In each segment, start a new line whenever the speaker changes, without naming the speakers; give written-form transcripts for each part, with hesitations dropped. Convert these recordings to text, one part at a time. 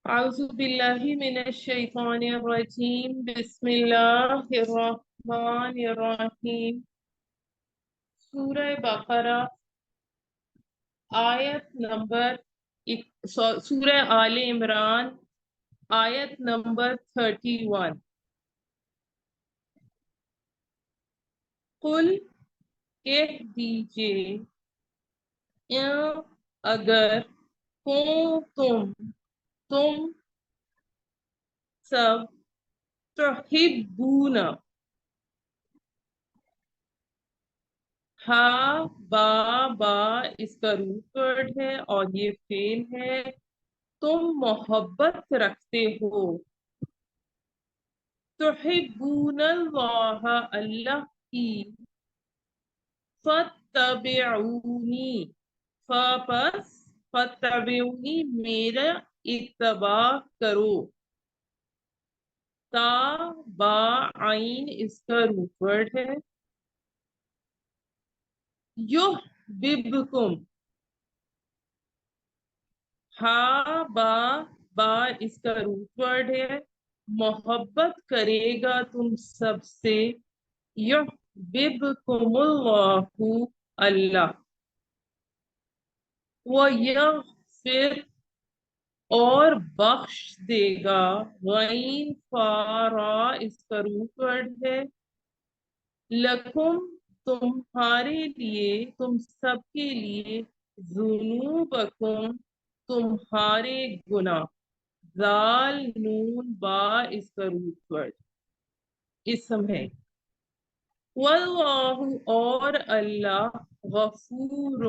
أعوذ بالله من الشيطان الرجيم بسم الله الرحمن الرحيم سورہ بقرہ آیت نمبر سورہ آل عمران آیت نمبر 31 قل کہہ دیجئے اگر تم سب تحبون ہا با اس کا روٹ ورڈ ہے اور یہ فعل ہے تم محبت رکھتے ہو تحبون اللہ اللہ کی فتبعونی پس فتبعونی میرا اتباع کرو تا با عین اس کا روٹ ورڈ ہے یحببکم ہا با اس کا روٹ ورڈ ہے محبت کرے گا تم سب سے یحببکم اللہ اللہ ویغفر اور بخش دے گا غین فارا اس کا روٹ ورڈ ہے لکم تمہارے لیے تم سب کے لیے ذنوبکم تمہارے گناہ ذال نون با اس کا روٹ ورڈ اسم ہے واللہ اور اللہ غفور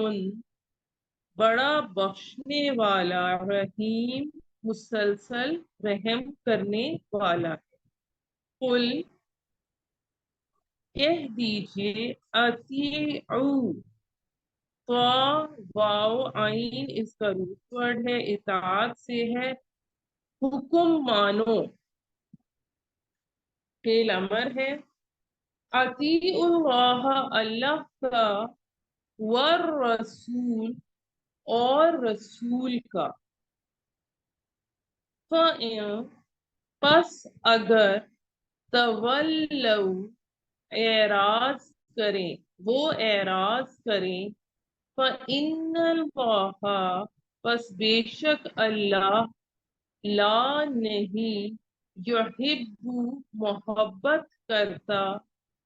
بڑا بخشنے والا رحیم مسلسل رحم کرنے والا ہے قل کہہ دیجئے اطیعوا واو عین اس کا روٹ ورڈ ہے اطاعت سے ہے حکم مانو فعل امر ہے اطیعوا اللہ اللہ کا والرسول اور رسول کا فَإِن پس اگر تولوا اعراض کریں وہ اعراض کریں فَإِنَّ اللَّهَ پس بے شک اللہ لا نہیں یحب محبت کرتا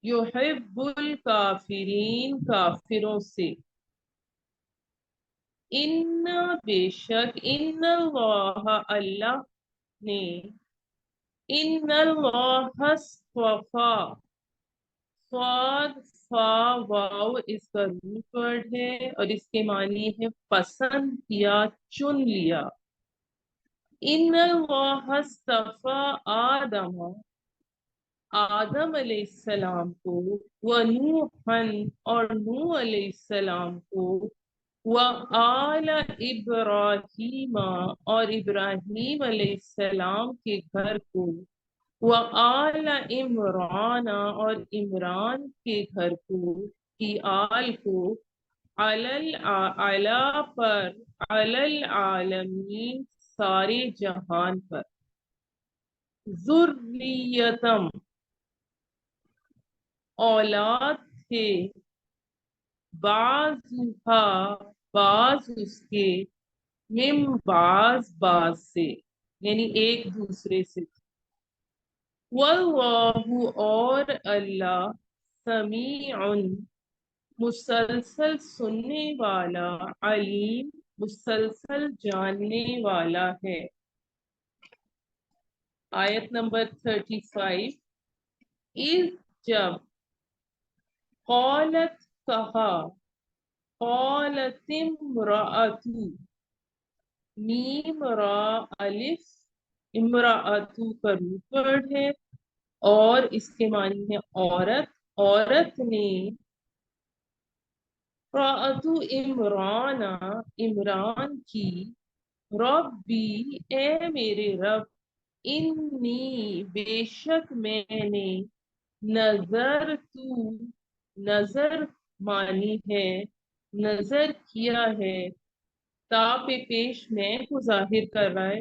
یحب الکافرین کافروں سے ان بے شک ان اللہ اللہ نے ان اللہ اصطفا صاد فا واو اس کا روٹ ورڈ ہے اور اس کے معنی ہے پسند کیا چن لیا ان اللہ اصطفا آدم آدم علیہ السلام کو ونوحً اور نوح علیہ السلام کو وآل ابراہیم اور ابراہیم علیہ السلام کے گھر کو وآل عمران اور عمران کے گھر کو کی آل کو علی پر علی العالمین سارے جہان پر ذریتم اولاد تھے بعضها بعض اس کے من بعض سے یعنی ایک دوسرے سے واللہ اور اللہ سمیع مسلسل سننے والا علیم مسلسل جاننے والا ہے آیت نمبر 35 اس جب قالت کہا قالت امرأۃ میم را الف امرأۃ کا روٹ ورڈ ہے اور اس کے معنی ہے عورت عورت نے امرأۃ عمران عمران کی ربی اے میرے رب انی بے شک میں نے نظر مانی ہے نظر کیا ہے تا پہ پیش میں کو ظاہر کر رہا ہے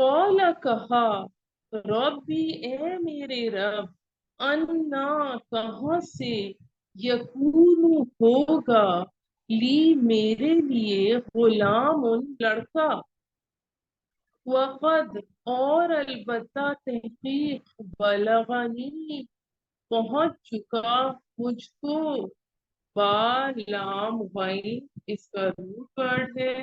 قال کہا ربی اے میرے رب انا کہاں سے یکون ہوگا لی میرے لیے غلام لڑکا وقد اور البتہ تحقیق بلغنی پہنچ چکا مجھ کو لام غین اس کا روٹ ورڈ ہے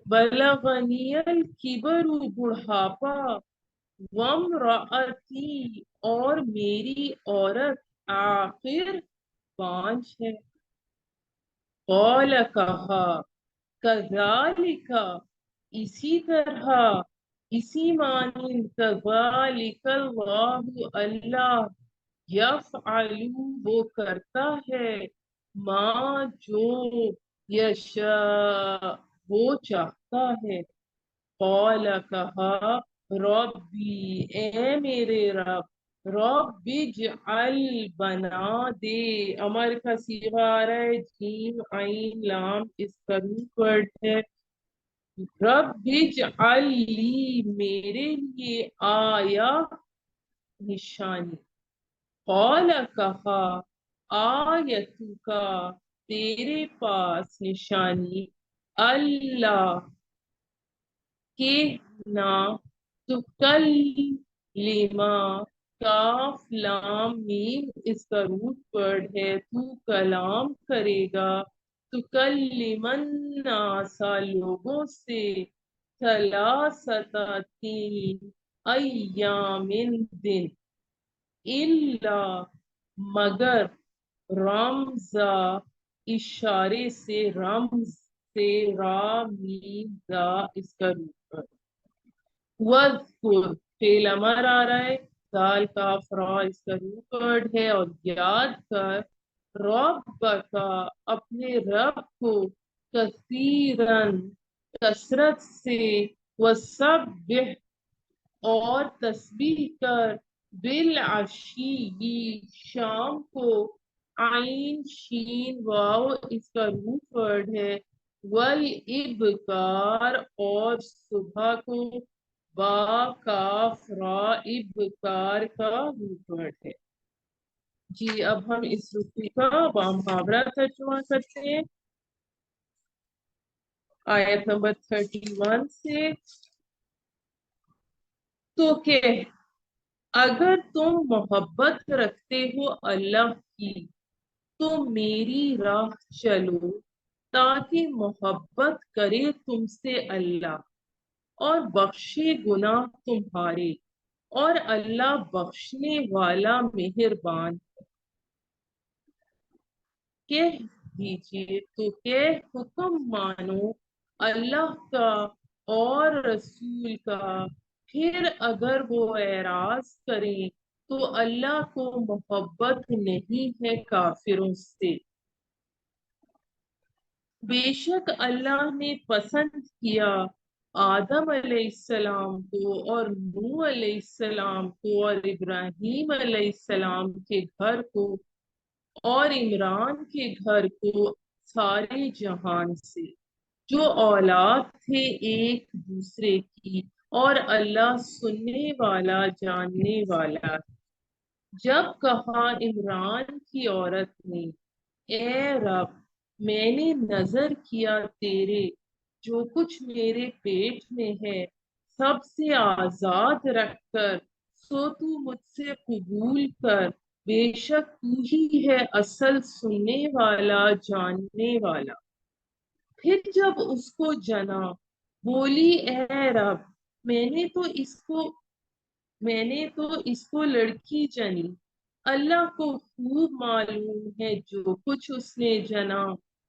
بلغنی الکبر بڑھاپا وامرأتی اور میری عورت آخر پانچ ہے قال کہا کذالک اسی طرح اسی مانند کذالک اللہ اللہ یفعل وہ کرتا ہے ماں جو یشاء وہ چاہتا ہے قال کہا ربی اے میرے رب رب اجعل بنا دے امر کا صیغہ آ رہا ہے جیم عین لام اس کا روٹ ورڈ ہے رب اجعل لی میرے لیے آیا نشانی قال کہا آیتو کا تیرے پاس نشانی اللہ کہ نہ تکلما کاف لام میم اس کا روٹ ورڈ ہے تو کلام کرے گا تکلمن ناسا لوگوں سے تین ایام دن الا مگر رمزا اشارے سے رمز سے رامیزا اس کا روپ وذکر فعل امر آ رہا ہے دال کا فرا اس کا روٹ ورڈ ہے اور یاد کر رب کا اپنے رب کو کثیرن کثرت سے وسبح اور تسبیح کر بالعشی شام کو عین شین واو اس کا روٹ ورڈ ہے والابکار اور صبح کو با کاف را ابکار کا روٹ ورڈ ہے جی اب ہم اس رکوع کا محاورہ ترجمہ کرتے ہیں آیت نمبر 31 سے تو کہ اگر تم محبت رکھتے ہو اللہ کی تو میری راہ چلو تاکہ محبت کرے تم سے اللہ اور بخشے گناہ تمہارے اور اللہ بخشنے والا مہربان کہہ دیجیے تو کہ حکم مانو اللہ کا اور رسول کا پھر اگر وہ اعراض کریں تو اللہ کو محبت نہیں ہے کافروں سے بے شک اللہ نے پسند کیا آدم علیہ السلام کو اور نوح علیہ السلام کو اور ابراہیم علیہ السلام کے گھر کو اور عمران کے گھر کو سارے جہان سے جو اولاد تھے ایک دوسرے کی اور اللہ سننے والا جاننے والا جب کہا عمران کی عورت نے اے رب میں نے نظر کیا تیرے جو کچھ میرے پیٹ میں ہے سب سے آزاد رکھ کر سو تو مجھ سے قبول کر بے شک تو ہی ہے اصل سننے والا جاننے والا پھر جب اس کو جنا بولی اے رب میں نے تو اس کو لڑکی جنی اللہ کو خوب معلوم ہے جو کچھ اس نے جنا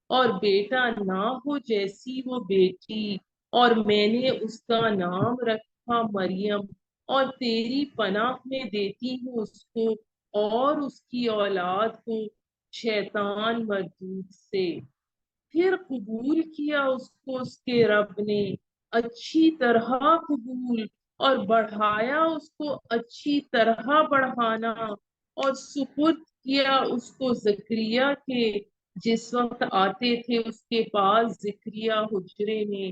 اور بیٹا نہ ہو جیسی وہ بیٹی اور میں نے اس کا نام رکھا مریم اور تیری پناہ میں دیتی ہوں اس کو اور اس کی اولاد کو شیطان مردود سے پھر قبول کیا اس کو اس کے رب نے اچھی طرح قبول اور بڑھایا اس کو اچھی طرح بڑھانا اور سپرد کیا اس کو زکریا کے جس وقت آتے تھے اس کے پاس زکریا حجرے میں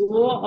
2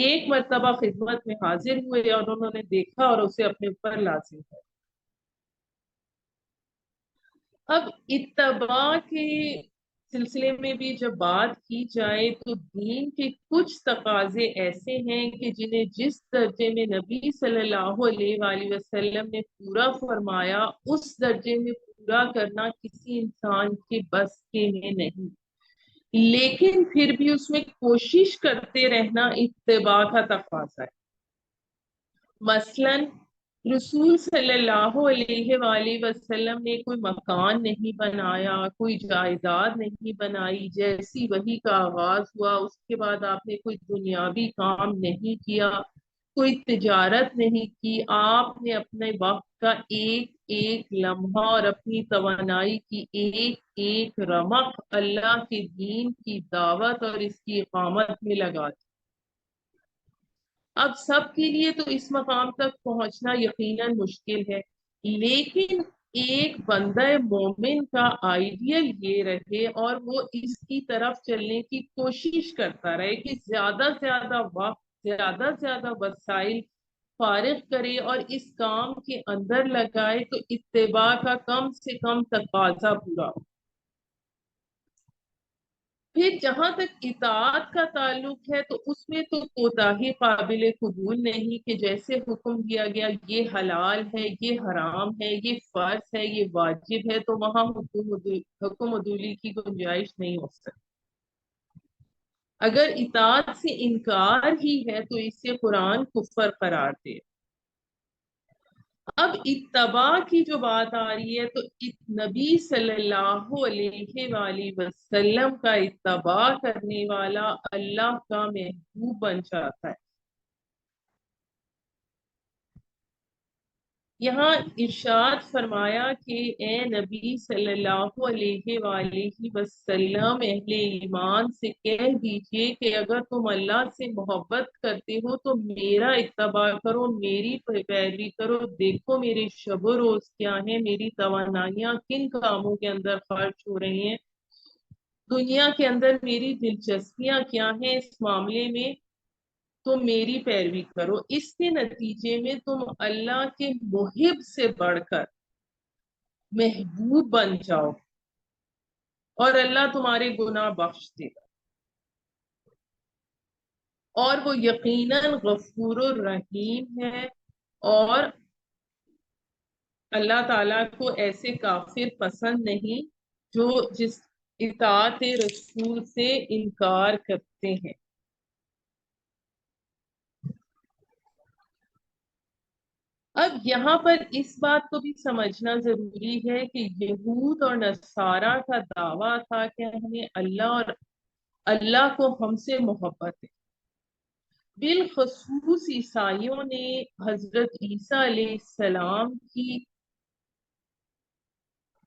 ایک مرتبہ خدمت میں حاضر ہوئے اور انہوں نے دیکھا اور اسے اپنے اوپر لازم ہے۔ اب اتباع کے سلسلے میں بھی جب بات کی جائے تو دین کے کچھ تقاضے ایسے ہیں کہ جنہیں جس درجے میں نبی صلی اللہ علیہ وآلہ وسلم نے پورا فرمایا، اس درجے میں پورا کرنا کسی انسان کے بس کے میں نہیں، لیکن پھر بھی اس میں کوشش کرتے رہنا اتباع کا تقاضا ہے۔ مثلاً رسول صلی اللہ علیہ وآلہ وسلم نے کوئی مکان نہیں بنایا، کوئی جائیداد نہیں بنائی، جیسی وحی کا آغاز ہوا اس کے بعد آپ نے کوئی دنیاوی کام نہیں کیا، کوئی تجارت نہیں کی، آپ نے اپنے وقت کا ایک ایک لمحہ اور اپنی توانائی کی ایک ایک رمق اللہ کے دین کی دعوت اور اس کی اقامت میں لگا دی۔ اب سب کے لیے تو اس مقام تک پہنچنا یقیناً مشکل ہے، لیکن ایک بندہ مومن کا آئیڈیل یہ رہے اور وہ اس کی طرف چلنے کی کوشش کرتا رہے کہ زیادہ سے زیادہ وقت، زیادہ سے زیادہ وسائل فارغ کرے اور اس کام کے اندر لگائے تو اتباع کا کم سے کم تقاضا پورا ہو۔ پھر جہاں تک اطاعت کا تعلق ہے تو اس میں تو کوتاہی قابل قبول نہیں کہ جیسے حکم دیا گیا یہ حلال ہے، یہ حرام ہے، یہ فرض ہے، یہ واجب ہے، تو وہاں حکم عدولی کی گنجائش نہیں ہو سکتی۔ اگر اطاعت سے انکار ہی ہے تو اسے قرآن کفر قرار دے۔ اب اتباع کی جو بات آ رہی ہے تو نبی صلی اللہ علیہ وآلہ وسلم کا اتباع کرنے والا اللہ کا محبوب بن جاتا ہے۔ یہاں ارشاد فرمایا کہ اے نبی صلی اللہ علیہ وآلہ وسلم اہل ایمان سے کہہ دیجئے کہ اگر تم اللہ سے محبت کرتے ہو تو میرا اتباع کرو، میری پیروی کرو، دیکھو میرے شب و روز کیا ہیں، میری توانائیاں کن کاموں کے اندر خرچ ہو رہی ہیں، دنیا کے اندر میری دلچسپیاں کیا ہیں، اس معاملے میں تم میری پیروی کرو۔ اس کے نتیجے میں تم اللہ کے محب سے بڑھ کر محبوب بن جاؤ اور اللہ تمہارے گناہ بخش دے گا، اور وہ یقیناً غفور الرحیم ہے، اور اللہ تعالیٰ کو ایسے کافر پسند نہیں جو جس اطاعت رسول سے انکار کرتے ہیں۔ اب یہاں پر اس بات کو بھی سمجھنا ضروری ہے کہ یہود اور نصارہ کا دعویٰ تھا کہ ہمیں اللہ اور اللہ کو ہم سے محبت ہے۔ بالخصوص عیسائیوں نے حضرت عیسیٰ علیہ السلام کی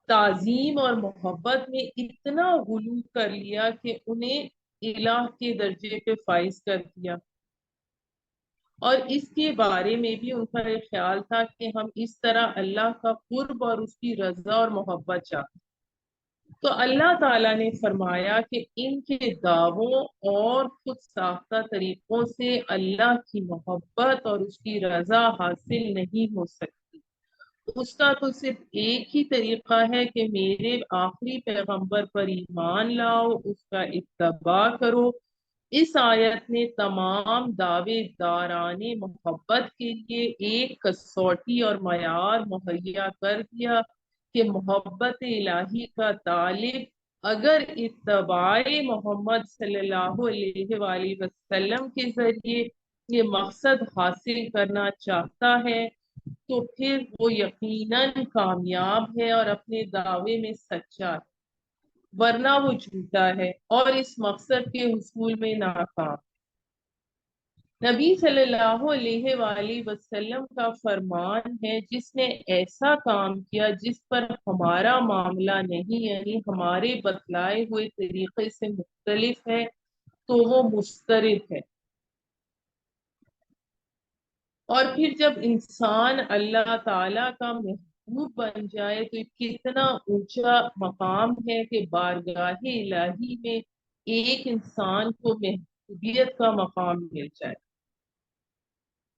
تعظیم اور محبت میں اتنا غلو کر لیا کہ انہیں الہ کے درجے پہ فائز کر دیا، اور اس کے بارے میں بھی ان کا ایک خیال تھا کہ ہم اس طرح اللہ کا قرب اور اس کی رضا اور محبت چاہتے ہیں۔ تو اللہ تعالیٰ نے فرمایا کہ ان کے دعووں اور خود ساختہ طریقوں سے اللہ کی محبت اور اس کی رضا حاصل نہیں ہو سکتی۔ اس کا تو صرف ایک ہی طریقہ ہے کہ میرے آخری پیغمبر پر ایمان لاؤ، اس کا اتباع کرو۔ اس آیت نے تمام دعوے داران محبت کے لیے ایک کسوٹی اور معیار مہیا کر دیا کہ محبت الہی کا طالب اگر اتباع محمد صلی اللہ علیہ وآلہ وسلم کے ذریعے یہ مقصد حاصل کرنا چاہتا ہے تو پھر وہ یقیناً کامیاب ہے اور اپنے دعوے میں سچا ہے، ورنہ وہ جھوٹا ہے اور اس مقصد کے حصول میں ناکام۔ نبی صلی اللہ علیہ وآلہ وسلم کا فرمان ہے جس نے ایسا کام کیا جس پر ہمارا معاملہ نہیں، یعنی ہمارے بتلائے ہوئے طریقے سے مختلف ہے، تو وہ مسترد ہے۔ اور پھر جب انسان اللہ تعالیٰ کا محبوب بن جائے تو کتنا اونچا مقام ہے کہ بارگاہ الہی میں ایک انسان کو محبوبیت کا مقام مل جائے۔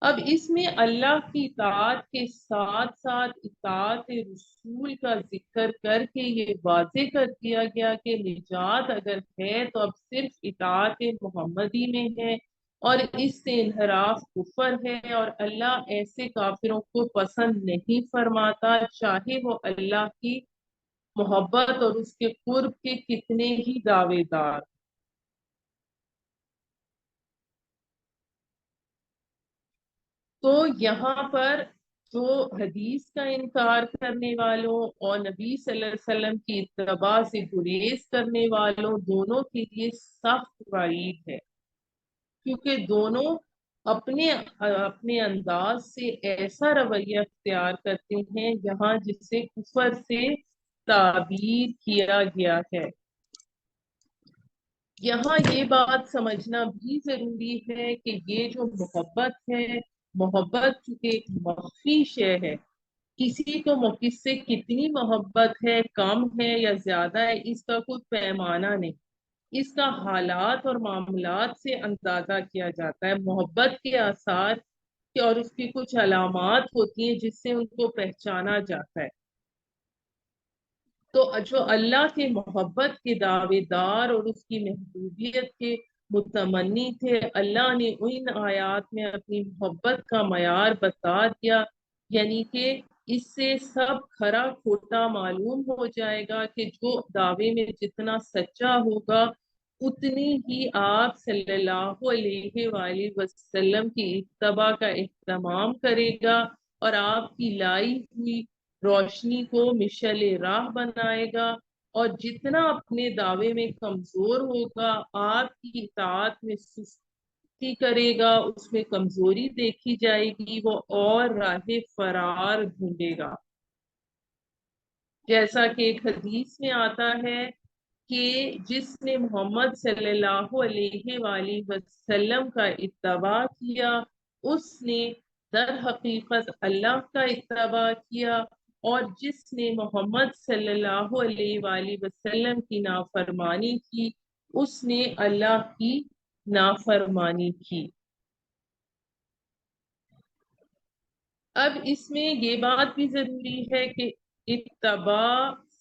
اب اس میں اللہ کی اطاعت کے ساتھ ساتھ اطاعت رسول کا ذکر کر کے یہ واضح کر دیا گیا کہ نجات اگر ہے تو اب صرف اطاعت محمدی میں ہے، اور اس سے انحراف کفر ہے، اور اللہ ایسے کافروں کو پسند نہیں فرماتا، چاہے وہ اللہ کی محبت اور اس کے قرب کے کتنے ہی دعوے دار۔ تو یہاں پر جو حدیث کا انکار کرنے والوں اور نبی صلی اللہ علیہ وسلم کی اتباع سے گریز کرنے والوں دونوں کے لیے سخت وعید ہے، کیونکہ دونوں اپنے اپنے انداز سے ایسا رویہ اختیار کرتے ہیں جہاں جسے کفر سے تعبیر کیا گیا ہے۔ یہاں یہ بات سمجھنا بھی ضروری ہے کہ یہ جو محبت ہے، محبت چونکہ ایک مخفی شے ہے، کسی کو کس سے کتنی محبت ہے، کم ہے یا زیادہ ہے، اس کا کوئی پیمانہ نہیں، اس کا حالات اور معاملات سے اندازہ کیا جاتا ہے۔ محبت کے آثار اور اس کی کچھ علامات ہوتی ہیں جس سے ان کو پہچانا جاتا ہے۔ تو جو اللہ کے محبت کے دعوے دار اور اس کی محبوبیت کے متمنی تھے، اللہ نے ان آیات میں اپنی محبت کا معیار بتا دیا، یعنی کہ اس سے سب کھرا کھوٹا معلوم ہو جائے گا کہ جو دعوے میں جتنا سچا ہوگا اتنی ہی آپ صلی اللہ علیہ وآلہ وسلم کی اتباع کا اہتمام کرے گا، اور آپ کی لائی ہوئی روشنی کو مشعل راہ بنائے گا، اور جتنا اپنے دعوے میں کمزور ہوگا آپ کی اطاعت میں سستی کرے گا، اس میں کمزوری دیکھی جائے گی، وہ اور راہ فرار ڈھونڈے گا۔ جیسا کہ ایک حدیث میں آتا ہے کہ جس نے محمد صلی اللہ علیہ وآلہ وسلم کا اتباع کیا اس نے در حقیقت اللہ کا اتباع کیا، اور جس نے محمد صلی اللہ علیہ وآلہ وسلم کی نافرمانی کی اس نے اللہ کی نافرمانی کی۔ اب اس میں یہ بات بھی ضروری ہے کہ اتباع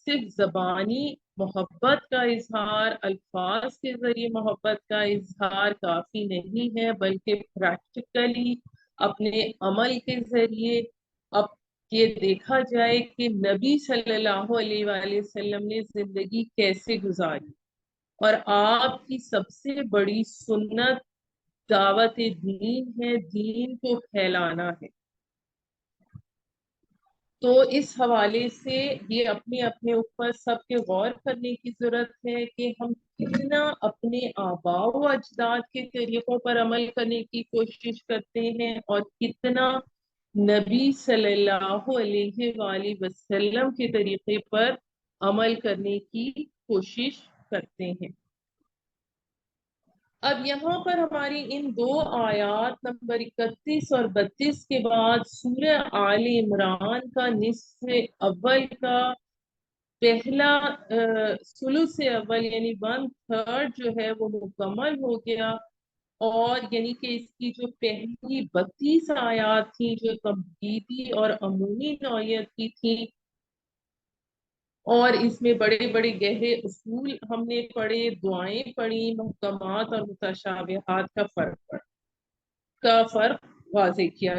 صرف زبانی محبت کا اظہار، الفاظ کے ذریعے محبت کا اظہار کافی نہیں ہے، بلکہ پریکٹیکلی اپنے عمل کے ذریعے اب یہ دیکھا جائے کہ نبی صلی اللہ علیہ وآلہ وسلم نے زندگی کیسے گزاری، اور آپ کی سب سے بڑی سنت دعوت دین ہے، دین کو پھیلانا ہے۔ تو اس حوالے سے یہ اپنے اپنے اوپر سب کے غور کرنے کی ضرورت ہے کہ ہم کتنا اپنے آباء و اجداد کے طریقوں پر عمل کرنے کی کوشش کرتے ہیں، اور کتنا نبی صلی اللہ علیہ وآلہ وسلم کے طریقے پر عمل کرنے کی کوشش کرتے ہیں۔ اب یہاں پر ہماری ان دو آیات نمبر 31 اور 32 کے بعد سورہ آل عمران کا نصف اول کا پہلا ثلث اول یعنی 1/3 جو ہے وہ مکمل ہو گیا، اور یعنی کہ اس کی جو پہلی 32 آیات تھیں جو تمہیدی اور عمومی نوعیت کی تھیں، اور اس میں بڑے بڑے گہرے اصول ہم نے پڑھے، دعائیں پڑھی، محکمات اور متشابہات کا فرق واضح کیا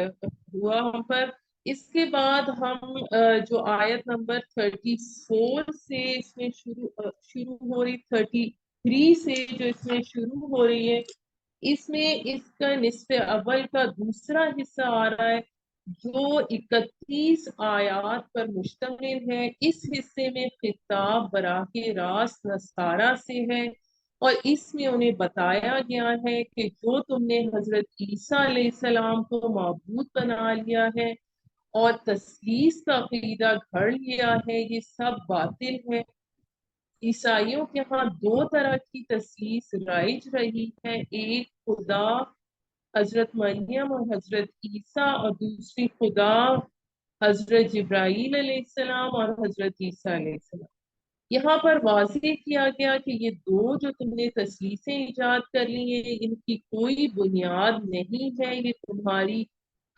ہوا ہم پر۔ اس کے بعد ہم جو آیت نمبر 34 سے اس میں شروع ہو رہی، 33 سے جو اس میں شروع ہو رہی ہے، اس میں اس کا نصف اول کا دوسرا حصہ آ رہا ہے جو 31 آیات پر مشتمل ہے۔ اس حصے میں خطاب براہ راست نصارہ سے ہے، اور اس میں انہیں بتایا گیا ہے کہ جو تم نے حضرت عیسیٰ علیہ السلام کو معبود بنا لیا ہے اور تثلیث کا عقیدہ گھڑ لیا ہے، یہ سب باطل ہے۔ عیسائیوں کے ہاں دو طرح کی تثلیث رائج رہی ہے، ایک خدا حضرت مریم اور حضرت عیسیٰ، اور دوسری خدا حضرت جبرائیل علیہ السلام اور حضرت عیسیٰ علیہ السلام۔ یہاں پر واضح کیا گیا کہ یہ دو جو تم نے تثلیثیں ایجاد کر لی ہیں ان کی کوئی بنیاد نہیں ہے، یہ تمہاری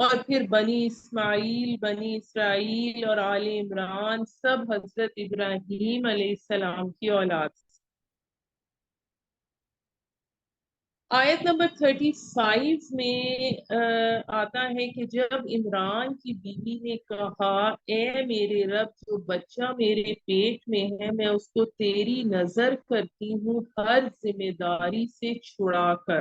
اور پھر بنی اسماعیل، بنی اسرائیل اور آل عمران سب حضرت ابراہیم علیہ السلام کی اولاد. آیت نمبر 35 میں آتا ہے کہ جب عمران کی بیوی نے کہا اے میرے رب، جو بچہ میرے پیٹ میں ہے میں اس کو تیری نظر کرتی ہوں ہر ذمہ داری سے چھڑا کر.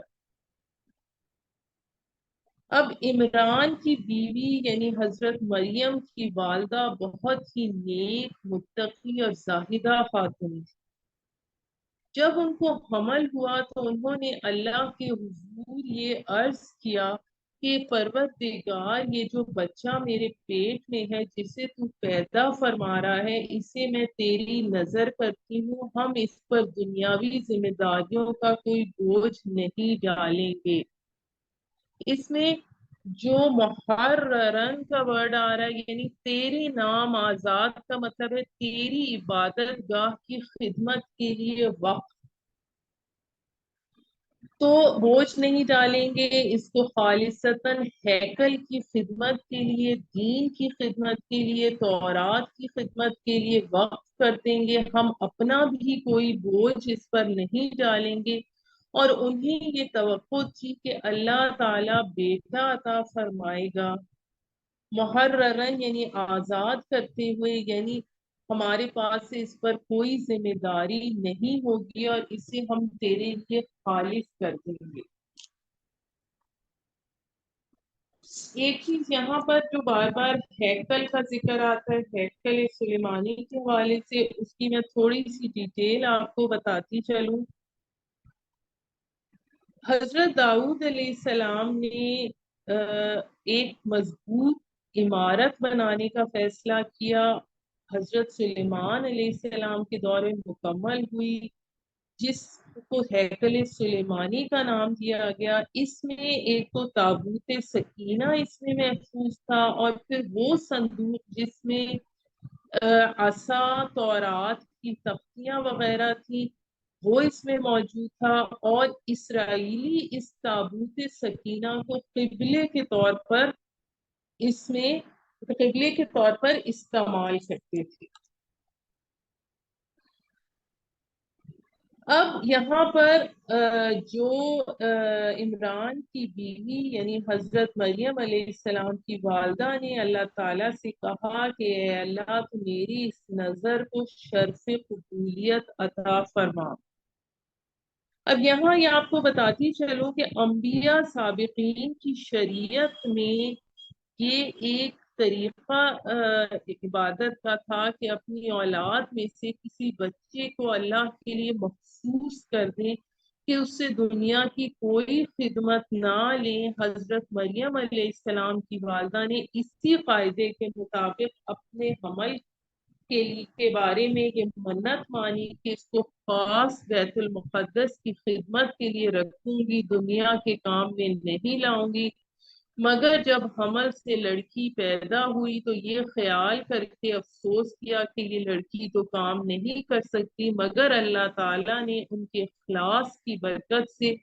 اب عمران کی بیوی یعنی حضرت مریم کی والدہ بہت ہی نیک، متقی اور زاہدہ خاتون تھی. جب ان کو حمل ہوا تو انہوں نے اللہ کے حضور یہ عرض کیا کہ پروردگار، یہ جو بچہ میرے پیٹ میں ہے جسے تو پیدا فرما رہا ہے، اسے میں تیری نظر کرتی ہوں، ہم اس پر دنیاوی ذمہ داریوں کا کوئی بوجھ نہیں ڈالیں گے. اس میں جو محررن کا ورڈ آ رہا ہے یعنی تیرے نام آزاد کا مطلب ہے تیری عبادت گاہ کی خدمت کے لیے وقف. تو بوجھ نہیں ڈالیں گے، اس کو خالصتاً ہیکل کی خدمت کے لیے، دین کی خدمت کے لیے، تورات کی خدمت کے لیے وقف کر دیں گے. ہم اپنا بھی کوئی بوجھ اس پر نہیں ڈالیں گے. اور انہیں یہ توقع تھی کہ اللہ تعالیٰ بیٹا عطا فرمائے گا. محررن یعنی آزاد کرتے ہوئے، یعنی ہمارے پاس سے اس پر کوئی ذمہ داری نہیں ہوگی اور اسے ہم تیرے لیے خالص کر دیں گے. ایک چیز یہاں پر جو بار بار ہیکل کا ذکر آتا ہے، ہیکل سلیمانی کے حوالے سے، اس کی میں تھوڑی سی ڈیٹیل آپ کو بتاتی چلوں. حضرت داؤد علیہ السلام نے ایک مضبوط عمارت بنانے کا فیصلہ کیا. حضرت سلیمان علیہ السلام کے دور میں مکمل ہوئی، جس کو ہیکل سلیمانی کا نام دیا گیا. اس میں ایک تو تابوت سکینہ اس میں محفوظ تھا، اور پھر وہ صندوق جس میں عصا، تورات کی تختیاں وغیرہ تھی، وہ اس میں موجود تھا. اور اسرائیلی اس تابوت سکینہ کو قبلے کے طور پر استعمال کرتے تھے. اب یہاں پر جو عمران کی بیوی یعنی حضرت مریم علیہ السلام کی والدہ نے اللہ تعالیٰ سے کہا کہ اے اللہ، تو میری اس نظر کو شرف قبولیت عطا فرما. اب یہاں یہ آپ کو بتاتی چلو کہ انبیاء سابقین کی شریعت میں یہ ایک طریقہ عبادت کا تھا کہ اپنی اولاد میں سے کسی بچے کو اللہ کے لیے مخصوص کر دیں کہ اس سے دنیا کی کوئی خدمت نہ لیں. حضرت مریم علیہ السلام کی والدہ نے اسی قاعدے کے مطابق اپنے حمل کے بارے میں یہ منت مانی کہ اس کو خاص بیت المقدس کی خدمت کے لیے رکھوں گی، دنیا کے کام میں نہیں لاؤں گی. مگر جب حمل سے لڑکی پیدا ہوئی تو یہ خیال کر کے افسوس کیا کہ یہ لڑکی تو کام نہیں کر سکتی، مگر اللہ تعالیٰ نے ان کے اخلاص کی برکت سے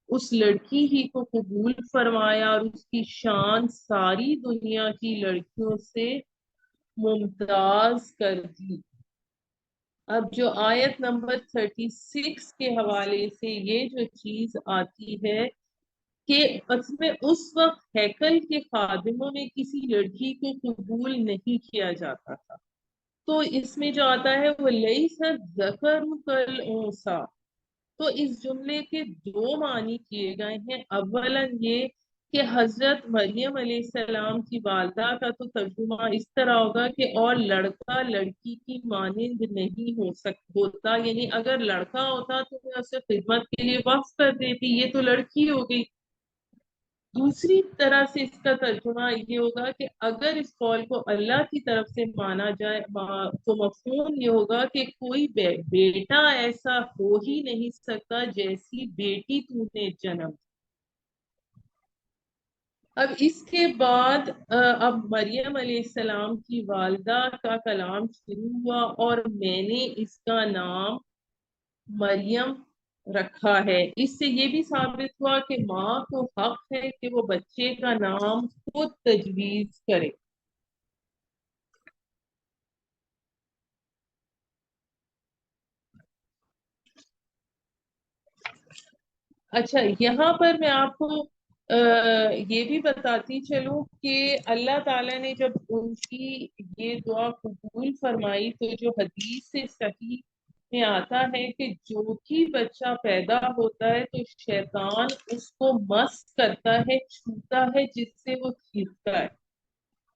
اس لڑکی ہی کو قبول فرمایا اور اس کی شان ساری دنیا کی لڑکیوں سے ممتاز کر دی. اب جو آیت نمبر 36 کے حوالے سے یہ جو چیز آتی ہے کہ اس وقت ہیکل کے خادموں میں کسی لڑکی کو قبول نہیں کیا جاتا تھا. تو اس میں جو آتا ہے وہ لیس الذکر کالانثی، تو اس جملے کے دو معنی کیے گئے ہیں. اولاً یہ کہ حضرت مریم علیہ السلام کی والدہ کا تو ترجمہ اس طرح ہوگا کہ اور لڑکا لڑکی کی مانند نہیں ہوتا، یعنی اگر لڑکا ہوتا تو میں اسے خدمت کے لیے وقف کر دیتی، یہ تو لڑکی ہو گئی. دوسری طرح سے اس کا ترجمہ یہ ہوگا کہ اگر اس قول کو اللہ کی طرف سے مانا جائے تو مفہوم یہ ہوگا کہ کوئی بیٹا ایسا ہو ہی نہیں سکتا جیسی بیٹی تو نے جنم. اب اس کے بعد اب مریم علیہ السلام کی والدہ کا کلام شروع ہوا اور میں نے اس کا نام مریم رکھا ہے۔ اس سے یہ بھی ثابت ہوا کہ ماں کو حق ہے کہ وہ بچے کا نام خود تجویز کرے۔ اچھا، یہاں پر میں آپ کو یہ بھی بتاتی چلوں کہ اللہ تعالیٰ نے جب ان کی یہ دعا قبول فرمائی تو جو حدیث سے صحیح میں آتا ہے کہ جو بھی بچہ پیدا ہوتا ہے تو شیطان اس کو مس کرتا ہے، چھوتا ہے، جس سے وہ چیختا ہے،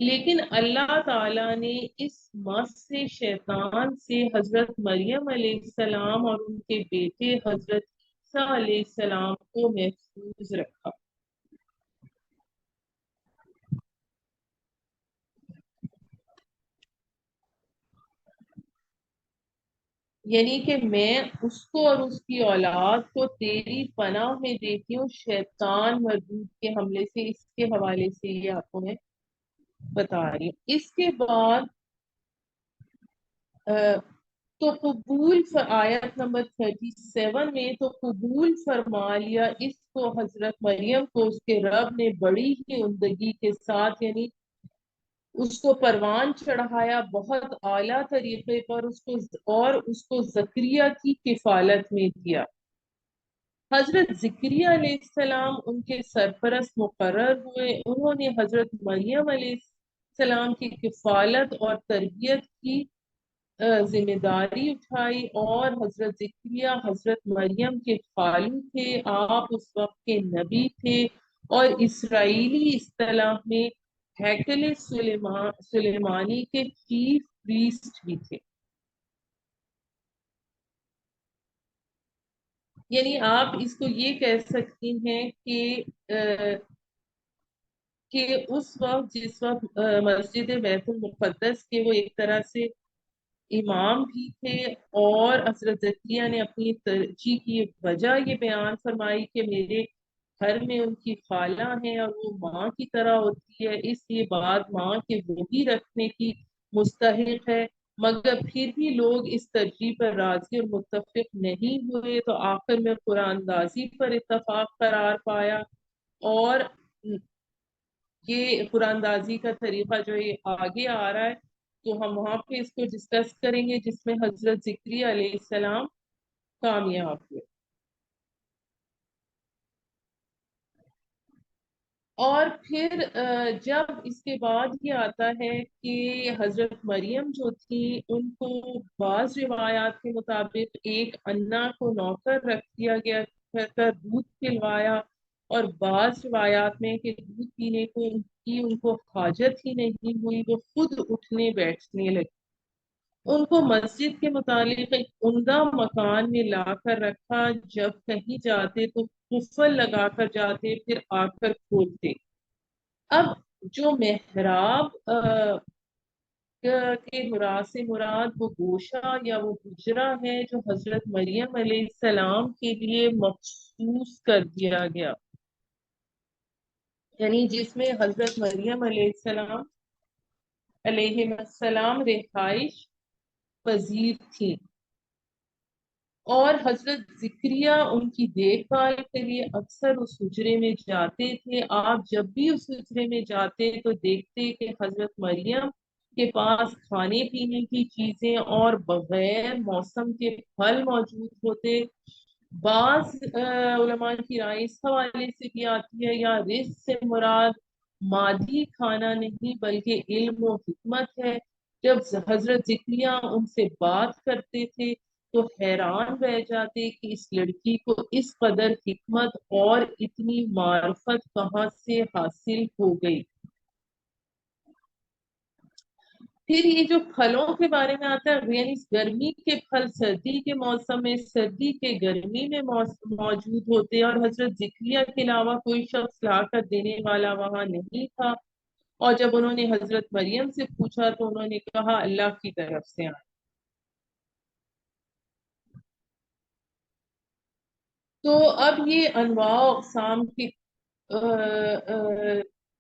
لیکن اللہ تعالیٰ نے اس مس سے، شیطان سے، حضرت مریم علیہ السلام اور ان کے بیٹے حضرت عیسیٰ علیہ السلام کو محفوظ رکھا۔ یعنی کہ میں اس کو اور اس کی اولاد کو تیری پناہ میں دیتی ہوں شیطان مردود کے حملے سے۔ اس کے حوالے سے یہ آپ کو میں بتا رہی ہوں۔ اس کے بعد تو آیت نمبر 37 میں تو قبول فرما لیا اس کو حضرت مریم کو اس کے رب نے بڑی ہی عمدگی کے ساتھ، یعنی اس کو پروان چڑھایا بہت اعلیٰ طریقے پر، اس کو زکریا کی کفالت میں دیا۔ حضرت زکریا علیہ السلام ان کے سرپرست مقرر ہوئے۔ انہوں نے حضرت مریم علیہ السلام کی کفالت اور تربیت کی ذمہ داری اٹھائی، اور حضرت زکریا حضرت مریم کے خالو تھے، آپ اس وقت کے نبی تھے، اور اسرائیلی اصطلاح میں ہیکل سلیمانی کے چیف پریسٹ بھی تھے۔ یعنی آپ اس کو یہ کہہ سکتی ہیں کہ اس وقت، جس وقت مسجد بیت المقدس کے وہ ایک طرح سے امام بھی تھے، اور حضرت زکریا نے اپنی ترجیح کی وجہ یہ بیان فرمائی کہ میرے گھر میں ان کی خالہ ہیں اور وہ ماں کی طرح ہوتی ہے، اس لیے بعد ماں کے وہ بھی رکھنے کی مستحق ہے۔ مگر پھر بھی لوگ اس ترجیح پر راضی اور متفق نہیں ہوئے، تو آخر میں قرآن دازی پر اتفاق قرار پایا، اور یہ قرآن دازی کا طریقہ جو یہ آگے آ رہا ہے تو ہم وہاں پہ اس کو ڈسکس کریں گے، جس میں حضرت زکریا علیہ السلام کامیاب ہوئے۔ اور پھر جب اس کے بعد یہ آتا ہے کہ حضرت مریم جو تھی ان کو بعض روایات کے مطابق ایک انا کو نوکر رکھ دیا گیا، کر دودھ پلوایا، اور بعض روایات میں کہ دودھ پینے کی ان کو حاجت ہی نہیں ہوئی، وہ خود اٹھنے بیٹھنے لگی۔ ان کو مسجد کے متعلق ایک عمدہ مکان میں لا کر رکھا، جب کہیں جاتے تو قفل لگا کر جاتے، پھر آ کر کھولتے۔ اب جو محراب کے مراد سے مراد وہ گوشہ یا وہ حجرہ ہے جو حضرت مریم علیہ السلام کے لیے مخصوص کر دیا گیا، یعنی جس میں حضرت مریم علیہ السلام رہائش پذیر تھی، اور حضرت زکریا ان کی دیکھ بھال کے لیے اکثر اس حجرے میں جاتے تھے۔ آپ جب بھی اس حجرے میں جاتے تو دیکھتے کہ حضرت مریم کے پاس کھانے پینے کی چیزیں اور بغیر موسم کے پھل موجود ہوتے۔ بعض علماء کی رائے اس حوالے سے بھی آتی ہے یا رزق سے مراد مادی کھانا نہیں بلکہ علم و حکمت ہے۔ جب حضرت زکریا ان سے بات کرتے تھے تو حیران رہ جاتے کہ اس لڑکی کو اس قدر حکمت اور اتنی معرفت کہاں سے حاصل ہو گئی۔ پھر یہ جو پھلوں کے بارے میں آتا ہے، یعنی گرمی کے پھل سردی کے موسم میں، سردی کے گرمی میں موجود ہوتے ہیں، اور حضرت زکریا کے علاوہ کوئی شخص لا کر دینے والا وہاں نہیں تھا، اور جب انہوں نے حضرت مریم سے پوچھا تو انہوں نے کہا اللہ کی طرف سے آئے۔ تو اب یہ انواع و اقسام کی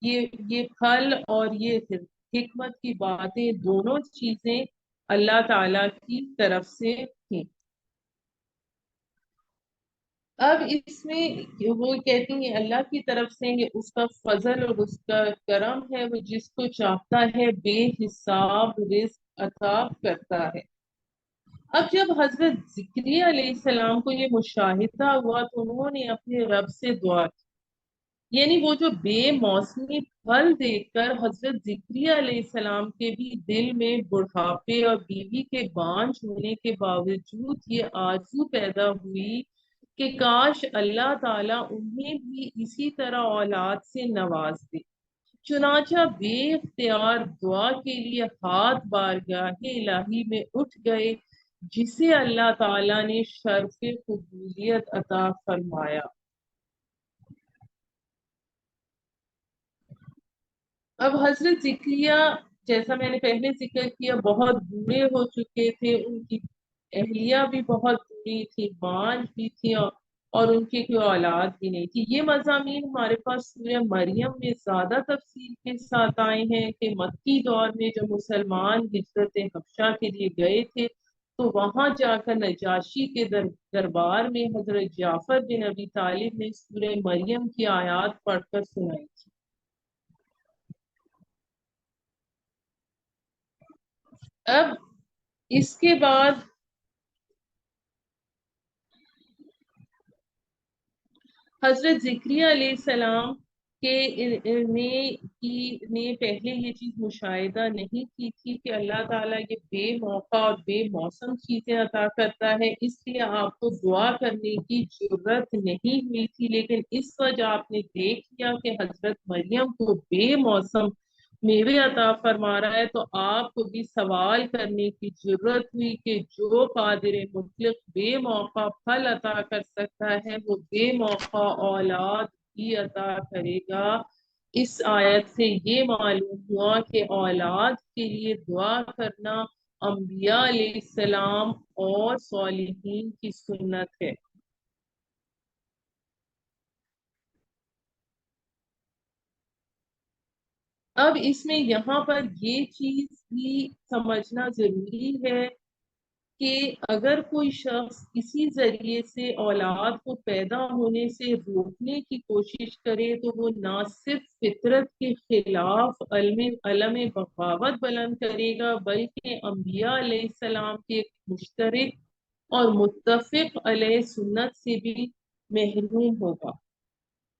یہ پھل اور یہ حکمت کی باتیں دونوں چیزیں اللہ تعالی کی طرف سے تھیں۔ اب اس میں وہ کہتی ہیں اللہ کی طرف سے یہ اس کا فضل اور اس کا کرم ہے، وہ جس کو چاہتا ہے بے حساب رزق عطا کرتا ہے۔ اب جب حضرت زکریا علیہ السلام کو یہ مشاہدہ ہوا تو انہوں نے اپنے رب سے دعا کی، یعنی وہ جو بے موسمی پھل دیکھ کر حضرت زکریا علیہ السلام کے بھی دل میں بڑھاپے اور بیوی کے بانجھ ہونے کے باوجود یہ آرزو پیدا ہوئی کہ کاش اللہ تعالیٰ انہیں بھی اسی طرح اولاد سے نواز دے۔ چنانچہ بے اختیار دعا کے لیے ہاتھ بارگاہ الہی میں اٹھ گئے، جسے اللہ تعالیٰ نے شرف قبولیت عطا فرمایا۔ اب حضرت ذکریہ، جیسا میں نے پہلے ذکر کیا، بہت بوڑھے ہو چکے تھے، ان کی اہلیہ بھی بہت بوڑھی تھی، بانجھ بھی تھی، اور ان کی کوئی اولاد بھی نہیں تھی۔ یہ مضامین ہمارے پاس سورہ مریم میں زیادہ تفصیل کے ساتھ آئے ہیں کہ مکی دور میں جب مسلمان ہجرت حبشہ کے لیے گئے تھے تو وہاں جا کر نجاشی کے دربار میں حضرت جعفر بن ابی طالب نے سورہ مریم کی آیات پڑھ کر سنائی تھی۔ اب اس کے بعد حضرت زکریا علیہ السلام نے پہلے یہ چیز مشاہدہ نہیں کی تھی کہ اللہ تعالیٰ یہ بے موقع اور بے موسم چیزیں عطا کرتا ہے، اس لیے آپ کو دعا کرنے کی ضرورت نہیں ہوئی تھی، لیکن اس وجہ آپ نے دیکھ لیا کہ حضرت مریم کو بے موسم میوے عطا فرما رہا ہے تو آپ کو بھی سوال کرنے کی ضرورت ہوئی کہ جو قادر مطلق بے موقع پھل عطا کر سکتا ہے وہ بے موقع اولاد بھی عطا کرے گا۔ اس آیت سے یہ معلوم ہوا کہ اولاد کے لیے دعا کرنا انبیاء علیہ السلام اور صالحین کی سنت ہے۔ اب اس میں یہاں پر یہ چیز بھی سمجھنا ضروری ہے کہ اگر کوئی شخص کسی ذریعے سے اولاد کو پیدا ہونے سے روکنے کی کوشش کرے تو وہ نہ صرف فطرت کے خلاف علم بغاوت بلند کرے گا بلکہ انبیاء علیہ السلام کے ایک مشترک اور متفق علیہ سنت سے بھی محروم ہوگا۔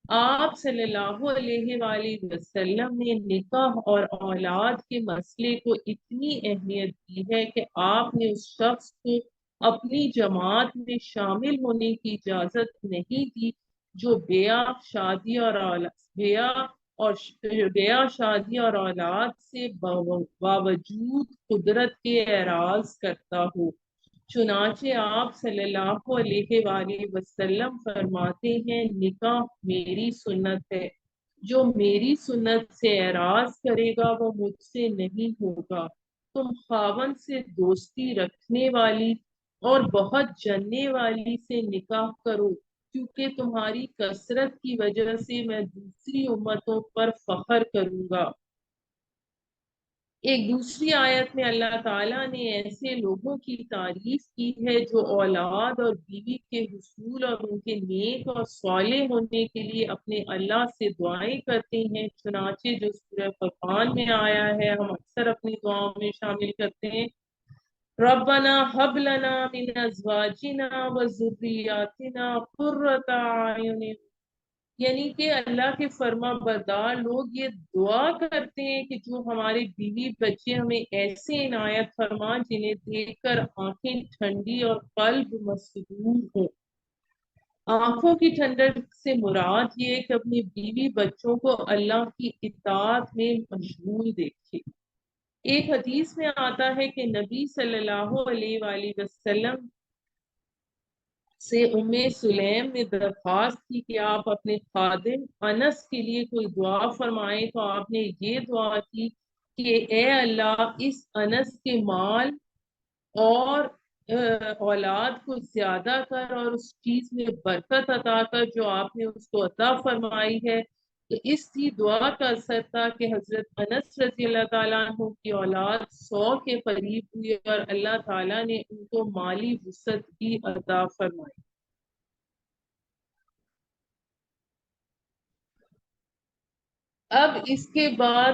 آپ صلی اللہ علیہ وآلہ وسلم نے نکاح اور اولاد کے مسئلے کو اتنی اہمیت دی ہے کہ آپ نے اس شخص کو اپنی جماعت میں شامل ہونے کی اجازت نہیں دی جو بیاہ شادی اور اولاد سے باوجود قدرت کے اعراض کرتا ہو۔ چنانچہ آپ صلی اللہ علیہ وآلہ وسلم فرماتے ہیں نکاح میری سنت ہے، جو میری سنت سے اعراض کرے گا وہ مجھ سے نہیں ہوگا۔ تم خاوند سے دوستی رکھنے والی اور بہت جننے والی سے نکاح کرو، کیونکہ تمہاری کثرت کی وجہ سے میں دوسری امتوں پر فخر کروں گا۔ ایک دوسری آیت میں اللہ تعالیٰ نے ایسے لوگوں کی تعریف کی ہے جو اولاد اور بیوی کے حصول اور ان کے نیک اور صالح ہونے کے لیے اپنے اللہ سے دعائیں کرتے ہیں، چنانچہ جو سورہ فرقان میں آیا ہے ہم اکثر اپنی دعاؤں میں شامل کرتے ہیں، ربنا حب لنا من ازواجنا و ذریاتنا قرۃ اعین، یعنی کہ اللہ کے فرما بردار لوگ یہ دعا کرتے ہیں کہ جو ہمارے بیوی بچے ہمیں ایسے عنایت فرما جنہیں دیکھ کر آنکھیں ٹھنڈی اور قلب مسرور ہو۔ آنکھوں کی ٹھنڈک سے مراد یہ ہے کہ اپنی بیوی بچوں کو اللہ کی اطاعت میں مشغول دیکھے۔ ایک حدیث میں آتا ہے کہ نبی صلی اللہ علیہ وآلہ وسلم سے سلیم نے درخواست کی کہ آپ اپنے خادم انس کے لیے کوئی دعا فرمائیں، تو آپ نے یہ دعا کی کہ اے اللہ اس انس کے مال اور اولاد کو زیادہ کر اور اس چیز میں برکت عطا کر جو آپ نے اس کو عطا فرمائی ہے۔ تو اس کی دعا کا اثر تھا کہ حضرت انس رضی اللہ تعالیٰ عنہ کی اولاد 100 کے قریب ہوئی اور اللہ تعالیٰ نے ان کو مالی وسعت بھی عطا فرمائی۔ اب اس کے بعد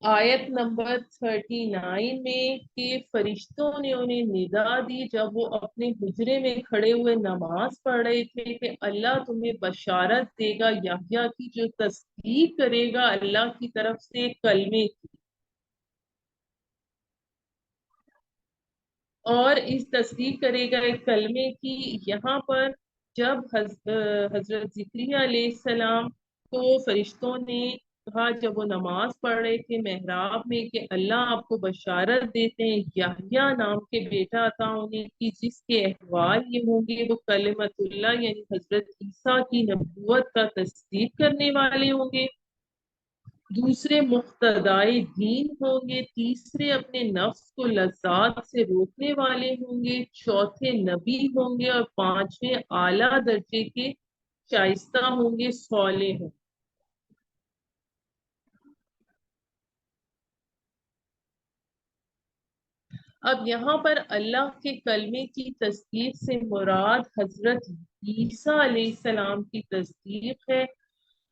آیت نمبر 39 میں کہ فرشتوں نے انہیں ندا دی جب وہ اپنے حجرے میں کھڑے ہوئے نماز پڑھ رہے تھے کہ اللہ تمہیں بشارت دے گا یحییٰ کی جو تصدیق کرے گا اللہ کی طرف سے کلمے کی، اور اس تصدیق کرے گا ایک کلمے کی۔ یہاں پر جب حضرت زکریا علیہ السلام کو فرشتوں نے کہا جب وہ نماز پڑھ رہے تھے محراب میں کہ اللہ آپ کو بشارت دیتے ہیں یحییٰ نام کے بیٹا عطا ہونے کی جس کے احوال یہ ہوں گے وہ کلمت اللہ یعنی حضرت عیسیٰ کی نبوت کا تصدیق کرنے والے ہوں گے، دوسرے مقتدائے دین ہوں گے، تیسرے اپنے نفس کو لذات سے روکنے والے ہوں گے، چوتھے نبی ہوں گے، اور پانچویں اعلیٰ درجے کے شائستہ ہوں گے، صالح ہوں گے۔ اب یہاں پر اللہ کے کلمے کی تصدیق سے مراد حضرت عیسیٰ علیہ السلام کی تصدیق ہے۔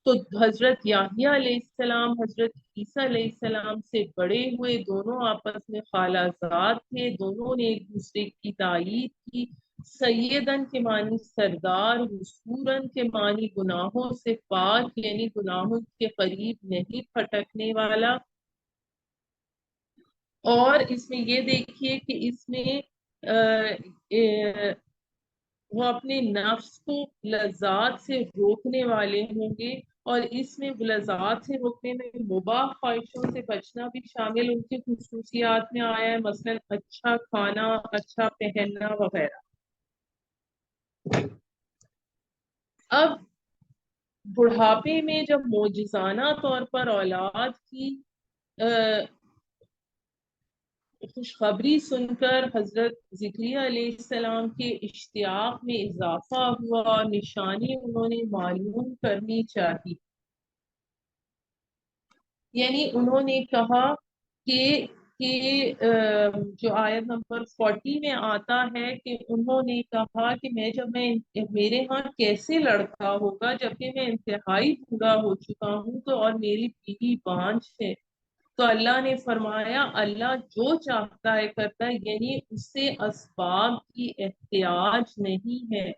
تو حضرت یحییٰ علیہ السلام حضرت عیسیٰ علیہ السلام سے بڑے ہوئے، دونوں آپس میں خالہ زاد تھے، دونوں نے ایک دوسرے کی تائید کی۔ سیدن کے معنی سردار، حصوراً کے معنی گناہوں سے پاک یعنی گناہوں کے قریب نہیں پھٹکنے والا۔ اور اس میں یہ دیکھیے کہ اس میں وہ اپنے نفس کو لذات سے روکنے والے ہوں گے، اور اس میں لذات سے روکنے میں مباح خواہشوں سے بچنا بھی شامل ان کی خصوصیات میں آیا ہے، مثلا اچھا کھانا، اچھا پہننا وغیرہ۔ اب بڑھاپے میں جب معجزانہ طور پر اولاد کی خوشخبری سن کر حضرت زکریا علیہ السلام کے اشتیاق میں اضافہ ہوا اور نشانی انہوں نے معلوم کرنی چاہی، یعنی انہوں نے کہا کہ جو آیت نمبر 40 میں آتا ہے کہ انہوں نے کہا کہ میں میرے ہاں کیسے لڑکا ہوگا جبکہ میں انتہائی بوڑھا ہو چکا ہوں تو اور میری بیوی بانجھ ہے۔ تو اللہ نے فرمایا اللہ جو چاہتا ہے کرتا ہے، یعنی اسے اسباب کی احتیاج نہیں ہے،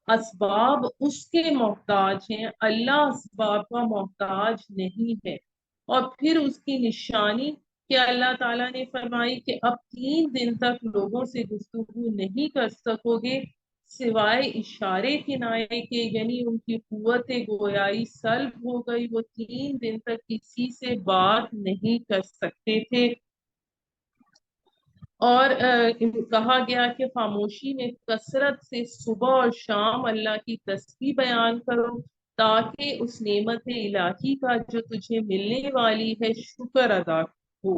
اسباب اس کے محتاج ہیں، اللہ اسباب کا محتاج نہیں ہے۔ اور پھر اس کی نشانی کہ اللہ تعالیٰ نے فرمائی کہ اب 3 دن تک لوگوں سے گفتگو نہیں کر سکو گے سوائے اشارے کنائے کے، یعنی ان کی قوت گویائی سلب ہو گئی، وہ 3 دن تک کسی سے بات نہیں کر سکتے تھے۔ اور کہا گیا کہ خاموشی میں کثرت سے صبح اور شام اللہ کی تسبیح بیان کرو تاکہ اس نعمت الہی کا جو تجھے ملنے والی ہے شکر ادا ہو،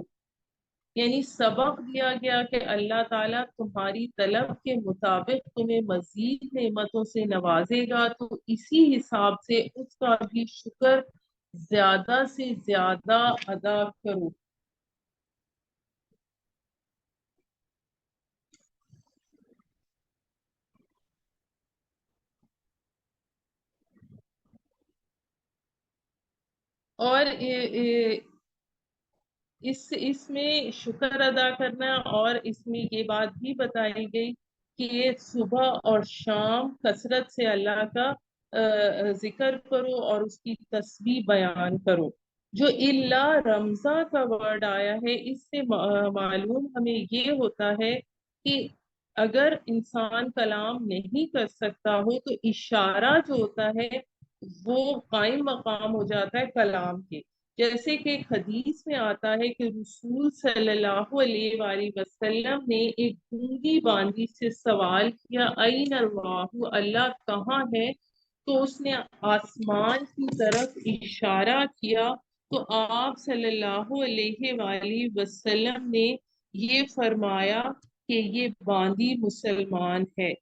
یعنی سبق دیا گیا کہ اللہ تعالیٰ تمہاری طلب کے مطابق تمہیں مزید نعمتوں سے نوازے گا تو اسی حساب سے اس کا بھی شکر زیادہ سے زیادہ ادا کرو۔ اور اس میں شکر ادا کرنا، اور اس میں یہ بات بھی بتائی گئی کہ صبح اور شام کثرت سے اللہ کا ذکر کرو اور اس کی تسبیح بیان کرو۔ جو اللہ رمضان کا ورڈ آیا ہے اس سے معلوم ہمیں یہ ہوتا ہے کہ اگر انسان کلام نہیں کر سکتا ہو تو اشارہ جو ہوتا ہے وہ قائم مقام ہو جاتا ہے کلام کے۔ جیسے کہ ایک حدیث میں آتا ہے کہ رسول صلی اللہ علیہ وآلہ وسلم نے ایک گونگی باندی سے سوال کیا این اللہ، اللہ کہاں ہے؟ تو اس نے آسمان کی طرف اشارہ کیا تو آپ صلی اللہ علیہ وآلہ وسلم نے یہ فرمایا کہ یہ باندی مسلمان ہے۔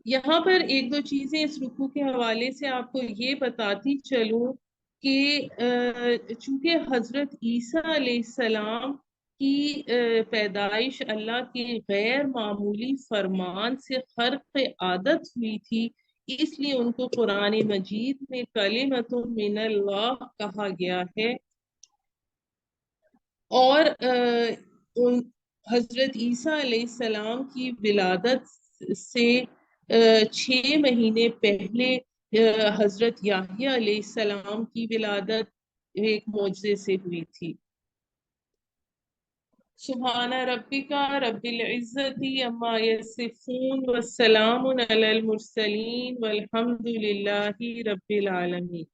یہاں پر ایک دو چیزیں اس رکوع کے حوالے سے آپ کو یہ بتاتی چلوں کہ چونکہ حضرت عیسیٰ علیہ السلام کی پیدائش اللہ کے غیر معمولی فرمان سے خرق عادت ہوئی تھی، اس لیے ان کو قرآن مجید میں کلمۃ من اللہ کہا گیا ہے۔ اور حضرت عیسیٰ علیہ السلام کی ولادت سے 6 مہینے پہلے حضرت یحییٰ علیہ السلام کی ولادت ایک معجزے سے ہوئی تھی۔ سبحان ربک رب العزت عما یصفون والسلام علی المرسلین والحمد للہ رب العالمین۔